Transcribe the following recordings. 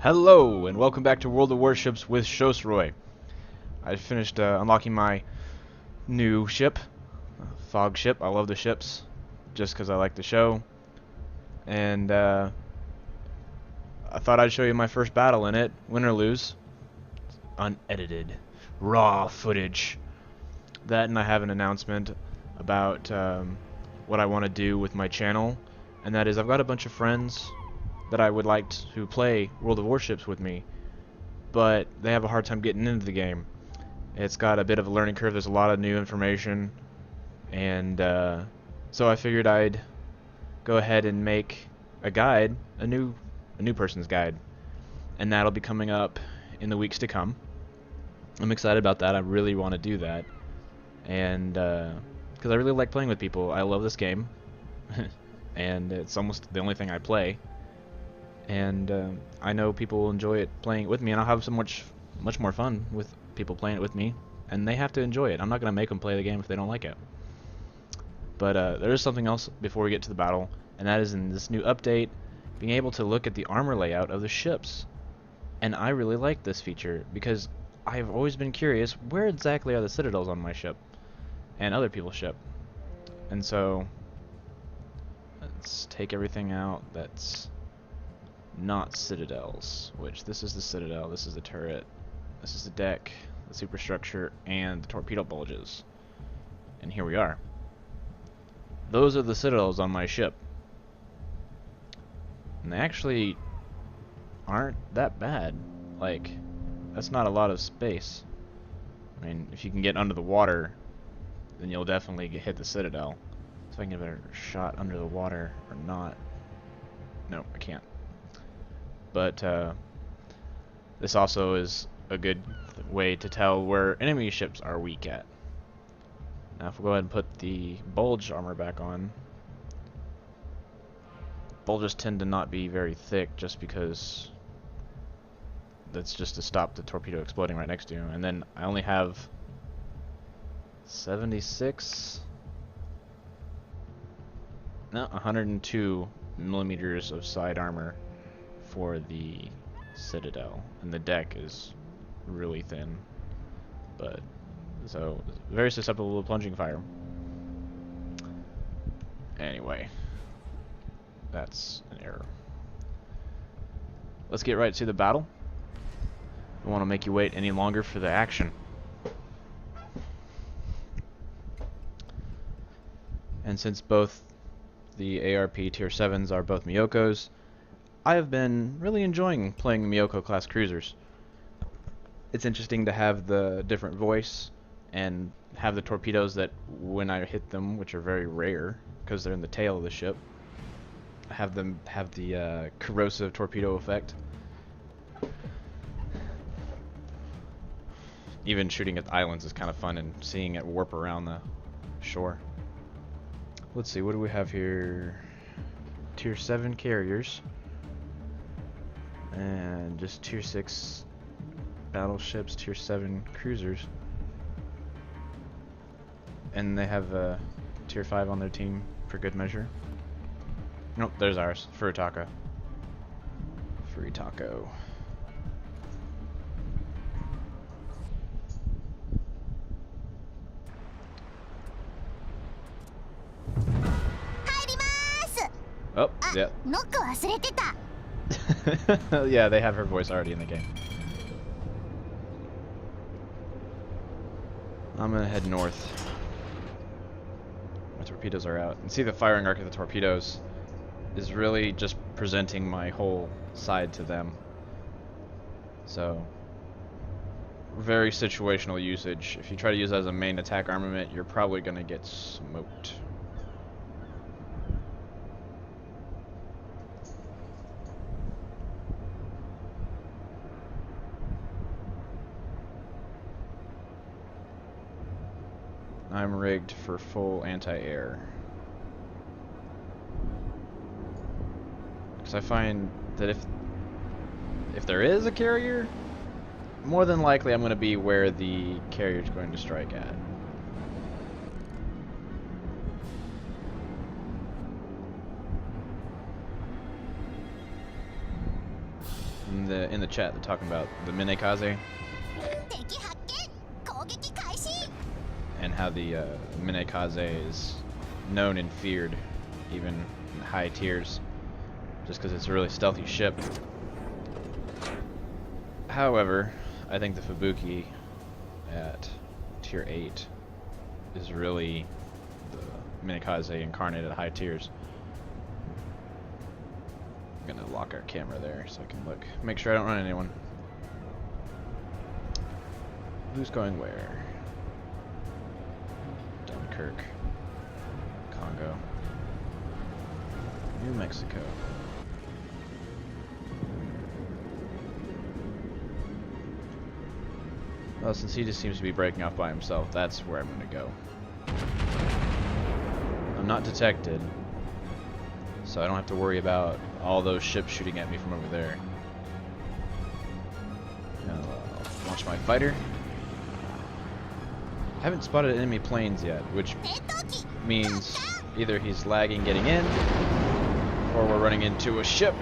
Hello, and welcome back to World of Warships with Shosroy. I finished unlocking my new ship, Fog ship. I love the ships, just because I like the show. And I thought I'd show you my first battle in it, win or lose. Unedited, raw footage. That, and I have an announcement about what I want to do with my channel. And that is, I've got a bunch of friends that I would like to play World of Warships with me, but they have a hard time getting into the game. It's got a bit of a learning curve. There's a lot of new information, and so I figured I'd go ahead and make a guide, a new person's guide, and that'll be coming up in the weeks to come. I'm excited about that. I really want to do that, and because I really like playing with people. I love this game, and it's almost the only thing I play. And I know people will enjoy it playing it with me, and I'll have so much more fun with people playing it with me, and they have to enjoy it. I'm not going to make them play the game if they don't like it. But there is something else before we get to the battle, and that is in this new update, being able to look at the armor layout of the ships. And I really like this feature, because I've always been curious, where exactly are the citadels on my ship, and other people's ship? And so, let's take everything out that's not citadels, which this is the citadel, this is the turret, this is the deck, the superstructure, and the torpedo bulges. And here we are. Those are the citadels on my ship. And they actually aren't that bad. Like, that's not a lot of space. I mean, if you can get under the water, then you'll definitely hit the citadel. So if I can get a better shot under the water or not. No, I can't. But this also is a good way to tell where enemy ships are weak at. Now if we go ahead and put the bulge armor back on, bulges tend to not be very thick just because that's just to stop the torpedo exploding right next to you. And then I only have 102 millimeters of side armor for the citadel, and the deck is really thin, but so very susceptible to plunging fire. Anyway, that's an error. Let's get right to the battle. I don't want to make you wait any longer for the action. And since both the ARP tier 7s are both Miyokos, I have been really enjoying playing Miyoko class cruisers. It's interesting to have the different voice and have the torpedoes that when I hit them, which are very rare because they're in the tail of the ship, have them have the corrosive torpedo effect. Even shooting at the islands is kind of fun, and seeing it warp around the shore. Let's see, what do we have here? Tier 7 carriers. And just tier 6 battleships, tier 7 cruisers. And they have tier 5 on their team for good measure. Nope, there's ours. Furitaka. Furitako. Oh, yeah. Yeah, they have her voice already in the game. I'm gonna head north. My torpedoes are out. And see, the firing arc of the torpedoes is really just presenting my whole side to them. So, very situational usage. If you try to use that as a main attack armament, you're probably gonna get smoked. I'm rigged for full anti-air. Because I find that if there is a carrier, more than likely I'm going to be where the carrier is going to strike at. in the chat, they're talking about the Minekaze and how the Minekaze is known and feared, even in high tiers, just because it's a really stealthy ship. However, I think the Fubuki at tier 8 is really the Minekaze incarnate at high tiers. I'm gonna lock our camera there so I can look, make sure I don't run anyone. Who's going where? Dunkirk, Congo, New Mexico. Well, since he just seems to be breaking off by himself, that's where I'm gonna go. I'm not detected, so I don't have to worry about all those ships shooting at me from over there. I'll launch my fighter. I haven't spotted enemy planes yet, which means either he's lagging getting in, or we're running into a ship.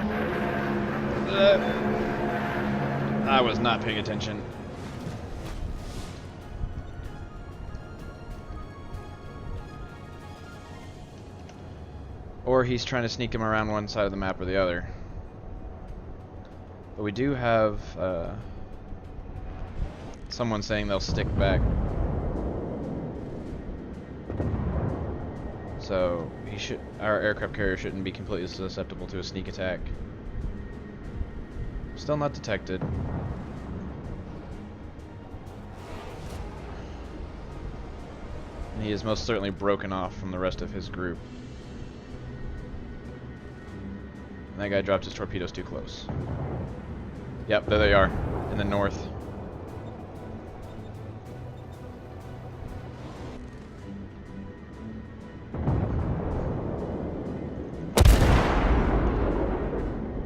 I was not paying attention. Or he's trying to sneak him around one side of the map or the other. But we do have someone saying they'll stick back. So our aircraft carrier shouldn't be completely susceptible to a sneak attack. Still not detected. And he is most certainly broken off from the rest of his group. And that guy dropped his torpedoes too close. Yep, there they are, in the north.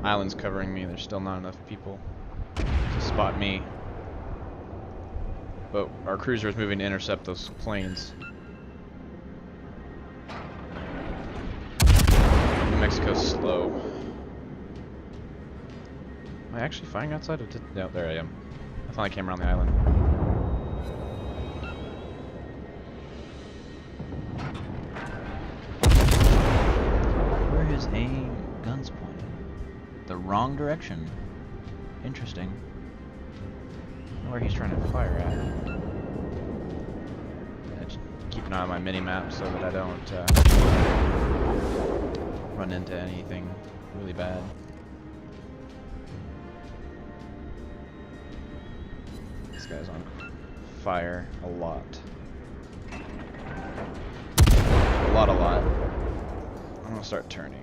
Island's covering me, there's still not enough people to spot me. But our cruiser is moving to intercept those planes. New Mexico's slow. Am I actually flying outside of... No, there I am. I finally came around the island. Where his aim guns pointed? The wrong direction. Interesting. I don't know where he's trying to fire at. I just keep an eye on my mini-map so that I don't run into anything really bad. This guy's on fire a lot. A lot. I'm gonna start turning.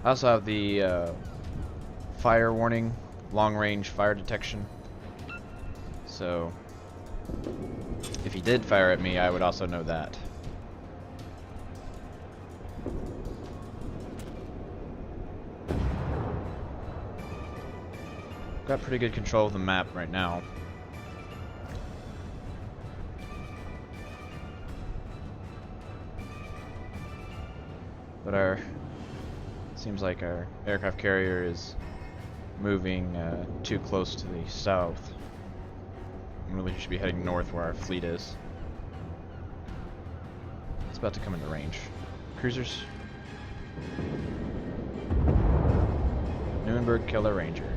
I also have the fire warning, long-range fire detection. So if he did fire at me, I would also know that. Got pretty good control of the map right now. But seems like our aircraft carrier is moving too close to the south. Really should be heading north where our fleet is. It's about to come into range. Cruisers. Nuremberg Killer Ranger.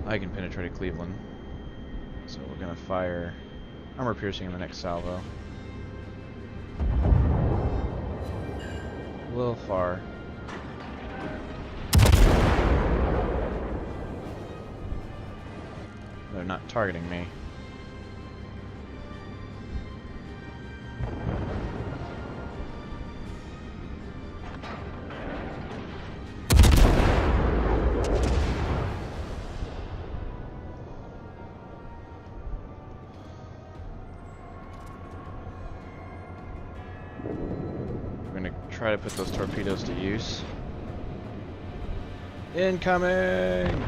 I can penetrate Cleveland. So we're gonna fire armor piercing in the next salvo. A little far. They're not targeting me. We're gonna try to put those torpedoes to use. Incoming!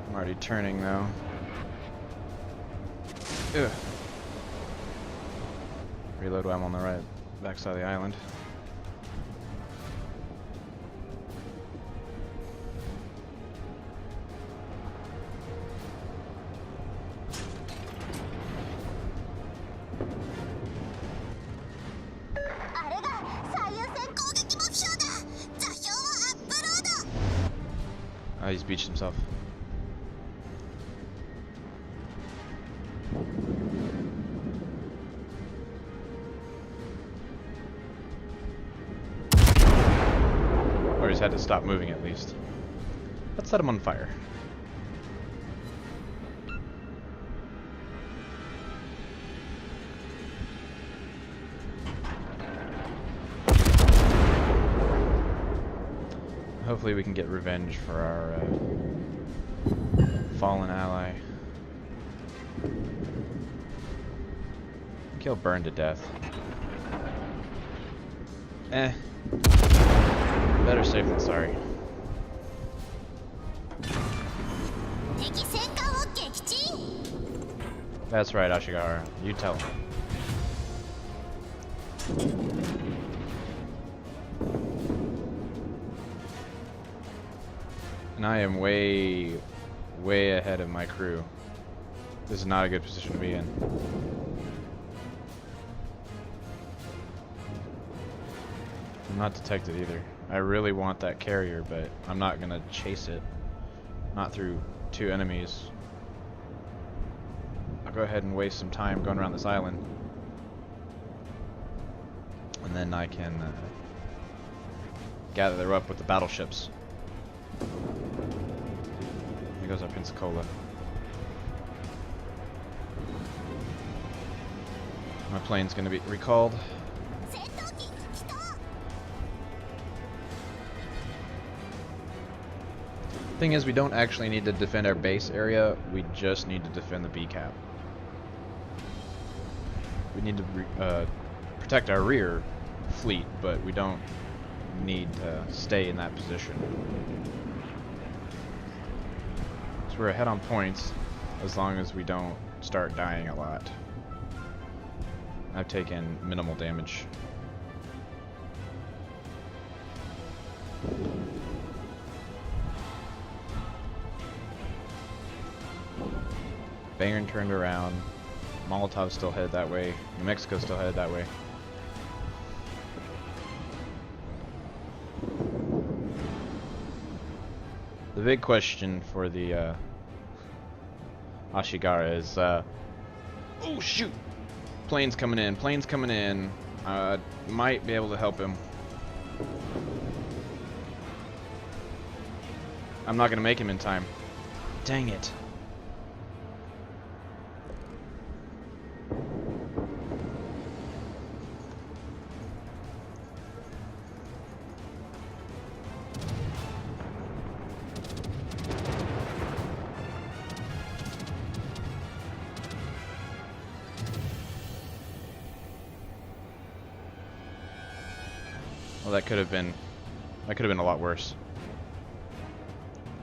I'm already turning though. Ugh. Reload while I'm on the right backside of the island. Oh, he's beached himself. Or he's had to stop moving at least. Let's set him on fire. Hopefully we can get revenge for our fallen ally. Kill burned to death. Eh. Better safe than sorry. That's right, Ashigara. You tell him. And I am way ahead of my crew. This is not a good position to be in. I'm not detected either. I really want that carrier, but I'm not gonna chase it. Not through two enemies. I'll go ahead and waste some time going around this island. And then I can gather up with the battleships. Here goes our Pensacola. My plane's gonna be recalled. Thing is, we don't actually need to defend our base area, we just need to defend the B cap. We need to protect our rear fleet, but we don't need to stay in that position. So we're ahead on points, as long as we don't start dying a lot. I've taken minimal damage. Bayern turned around. Molotov's still headed that way. New Mexico's still headed that way. The big question for the Ashigara is, oh shoot! Plane's coming in. Plane's coming in. Might be able to help him. I'm not gonna make him in time. Dang it. Well, that could have been a lot worse.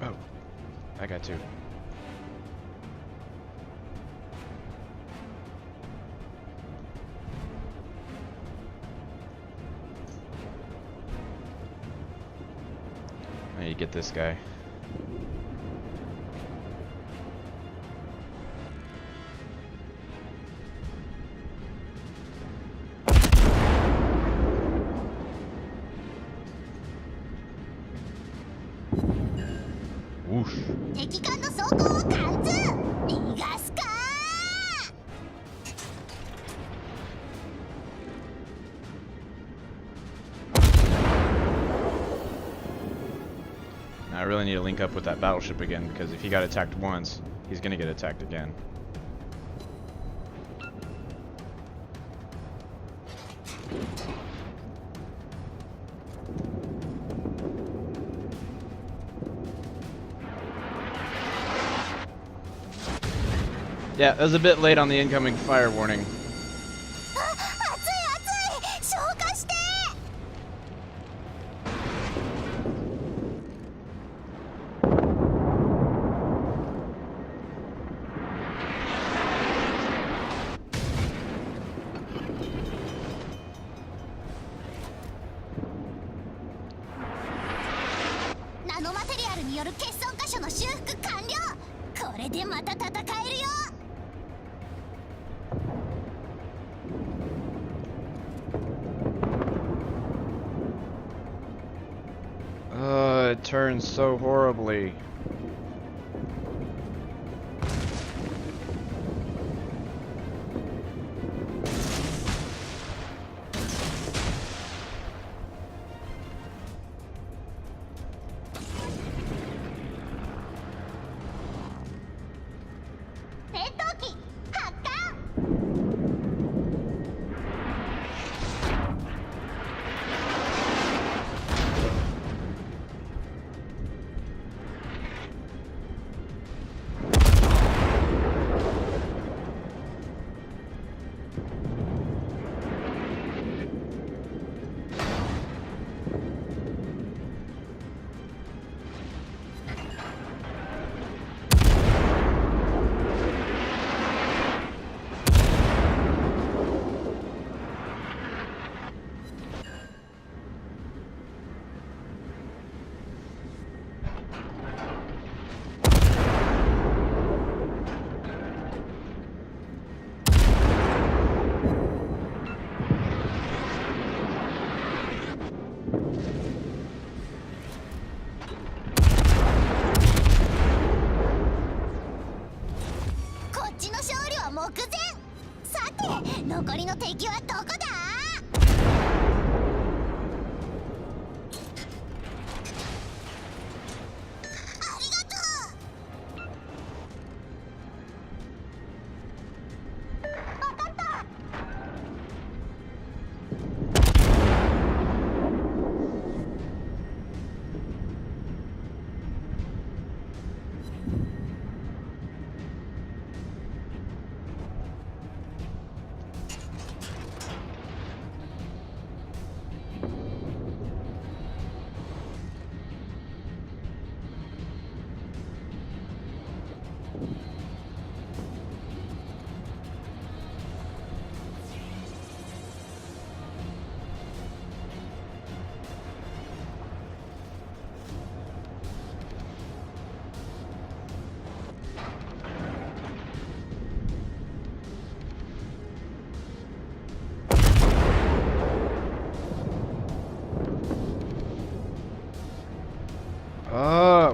Oh, I got two. I need to get this guy. Whoosh. Now I really need to link up with that battleship again, because if he got attacked once, he's gonna get attacked again. Yeah, that was a bit late on the incoming fire warning. による欠損箇所の修復完了。これでまた戦えるよ。It turns so horribly.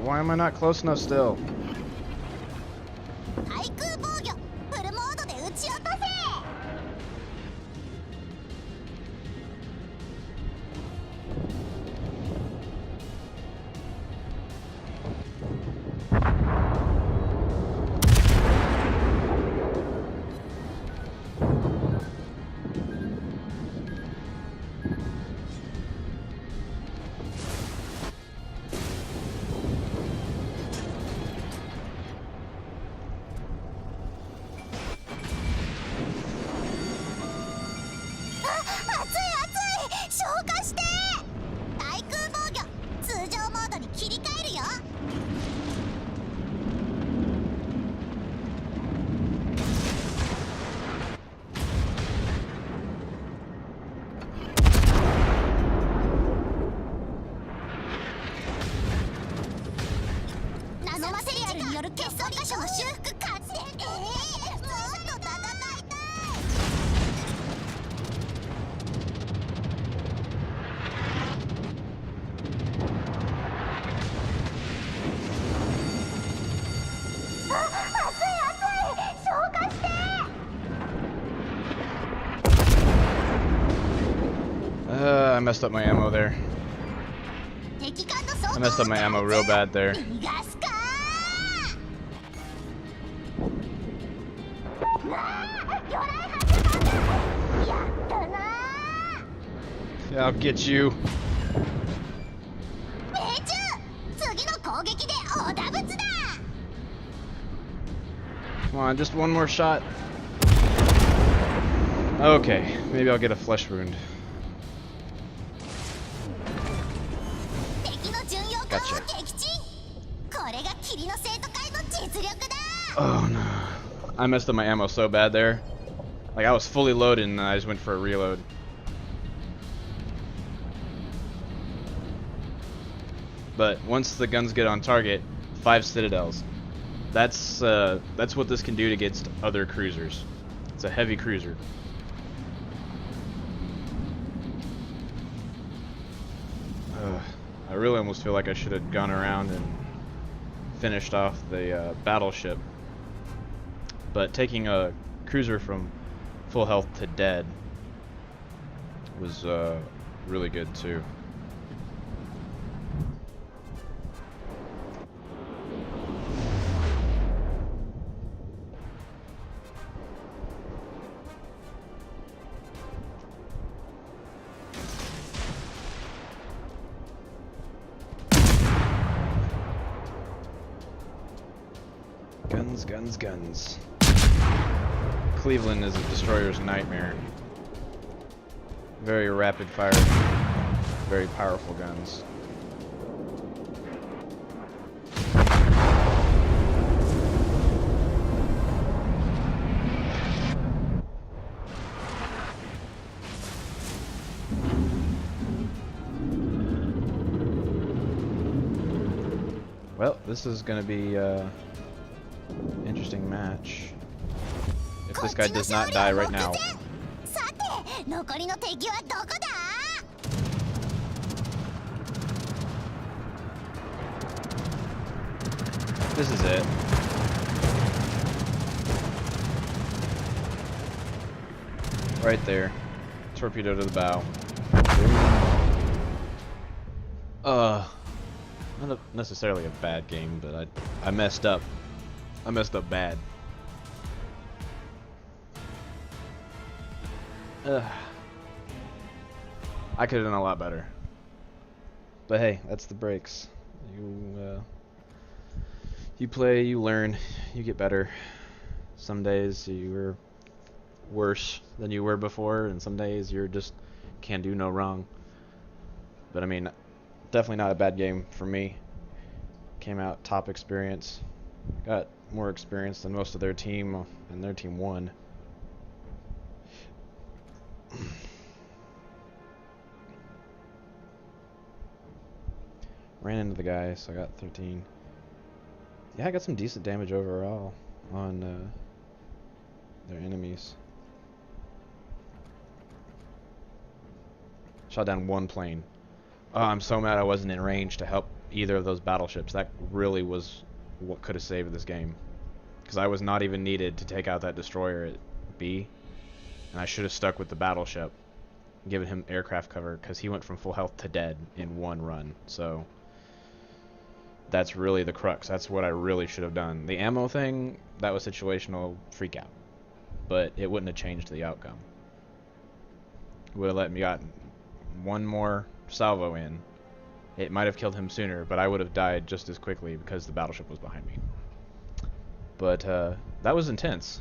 Why am I not close enough still? I messed up my ammo there. I messed up my ammo real bad there. Yeah, I'll get you. Come on, just one more shot. Okay, maybe I'll get a flesh wound. Gotcha. Oh no. I messed up my ammo so bad there. Like I was fully loaded and I just went for a reload. But once the guns get on target, 5 citadels. That's what this can do against other cruisers. It's a heavy cruiser. I really almost feel like I should have gone around and finished off the battleship. But taking a cruiser from full health to dead was really good too. Guns, guns, guns. Cleveland is a destroyer's nightmare. Very rapid fire, very powerful guns. Well, this is going to be interesting match. If this guy does not die right now. This is it. Right there. Torpedo to the bow. Not necessarily a bad game, but I messed up. I messed up bad. I could have done a lot better. But hey, that's the breaks. You play, you learn, you get better. Some days you're worse than you were before, and some days you're just can't do no wrong. But I mean, definitely not a bad game for me. Came out top experience. Got more experience than most of their team, and their team won. Ran into the guy, so I got 13. Yeah, I got some decent damage overall on their enemies. Shot down one plane. Oh, I'm so mad I wasn't in range to help either of those battleships. That really was what could have saved this game. Because I was not even needed to take out that destroyer at B. And I should have stuck with the battleship. Given him aircraft cover, because he went from full health to dead in one run. So that's really the crux. That's what I really should have done. The ammo thing, that was situational freak out. But it wouldn't have changed the outcome. It would have let me got one more salvo in. It might have killed him sooner, but I would have died just as quickly because the battleship was behind me. But that was intense,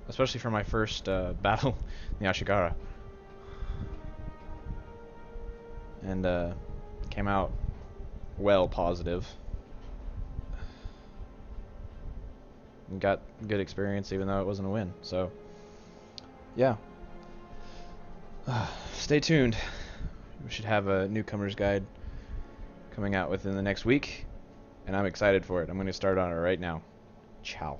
especially for my first battle in the Ashigara. And came out well positive. And got good experience even though it wasn't a win. So, yeah. Stay tuned. We should have a newcomer's guide coming out within the next week, and I'm excited for it. I'm going to start on it right now. Ciao.